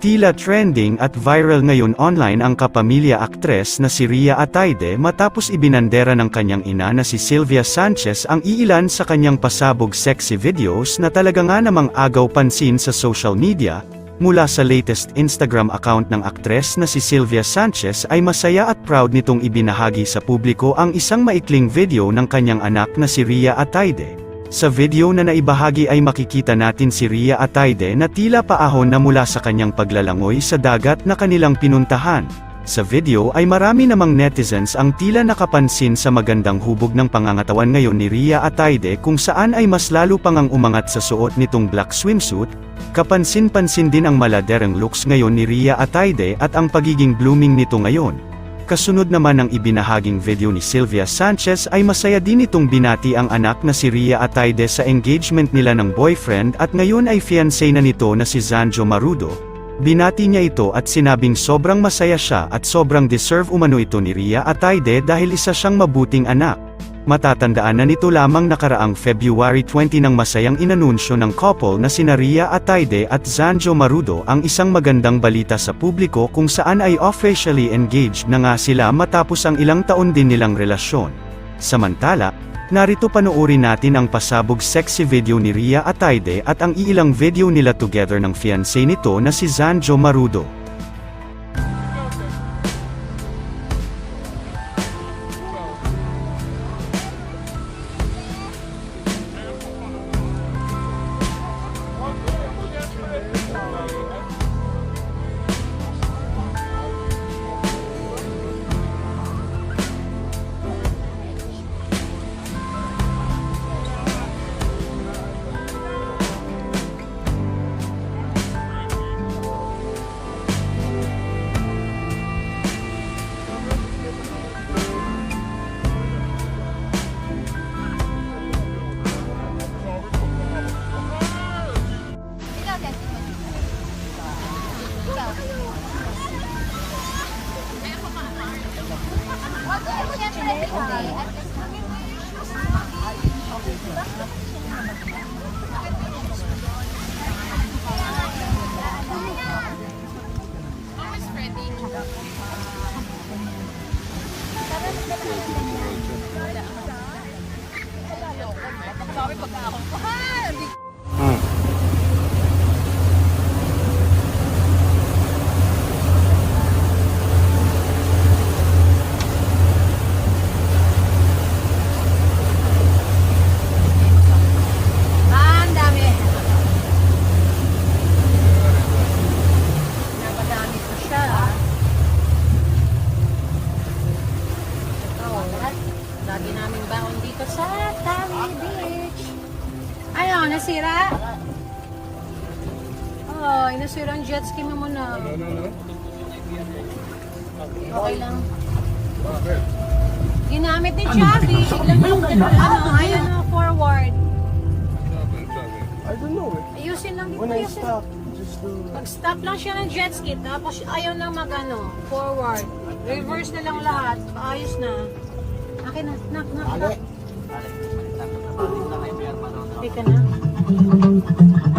Tila trending at viral ngayon online ang kapamilya aktres na si Rhea Atayde matapos ibinandera ng kanyang ina na si Sylvia Sanchez ang iilan sa kanyang pasabog sexy videos na talaga nga namang agaw pansin sa social media. Mula sa latest Instagram account ng aktres na si Sylvia Sanchez ay masaya at proud nitong ibinahagi sa publiko ang isang maikling video ng kanyang anak na si Rhea Atayde. Sa video na naibahagi ay makikita natin si Rhea Atayde na tila paahon na mula sa kanyang paglalangoy sa dagat na kanilang pinuntahan. Sa video ay marami namang netizens ang tila nakapansin sa magandang hubog ng pangangatawan ngayon ni Rhea Atayde kung saan ay mas lalo pang ang umangat sa suot nitong black swimsuit. Kapansin-pansin din ang maladerang looks ngayon ni Rhea Atayde at ang pagiging blooming nito ngayon. Kasunod naman ng ibinahaging video ni Sylvia Sanchez ay masaya din itong binati ang anak na si Rhea Atayde sa engagement nila ng boyfriend at ngayon ay fiancé na nito na si Zanjo Marudo. Binati niya ito at sinabing sobrang masaya siya at sobrang deserve umano ito ni Rhea Atayde dahil isa siyang mabuting anak. Matatandaan na nito lamang nakaraang February 20 nang masayang inanunsyo ng couple na sina Rhea Atayde at Zanjo Marudo ang isang magandang balita sa publiko kung saan ay officially engaged na nga sila matapos ang ilang taon din nilang relasyon. Samantala, narito panoorin natin ang pasabog sexy video ni Rhea Atayde at ang iilang video nila together ng fiancé nito na si Zanjo Marudo. Lagi namin baon dito sa Tawi Beach. Ano, nasira? Ay, nasira ang jet ski mo muna. Okay lang. Ginamit ni Chavi. Ayan o, forward. I don't know. Ayusin lang dito. When I Ayusin. stop, just do... Pag-stop lang siya ng jet ski, tapos ayaw na mag-ano, forward. Reverse na lang lahat. Ayos na. Akin na, knock. Hindi ka na.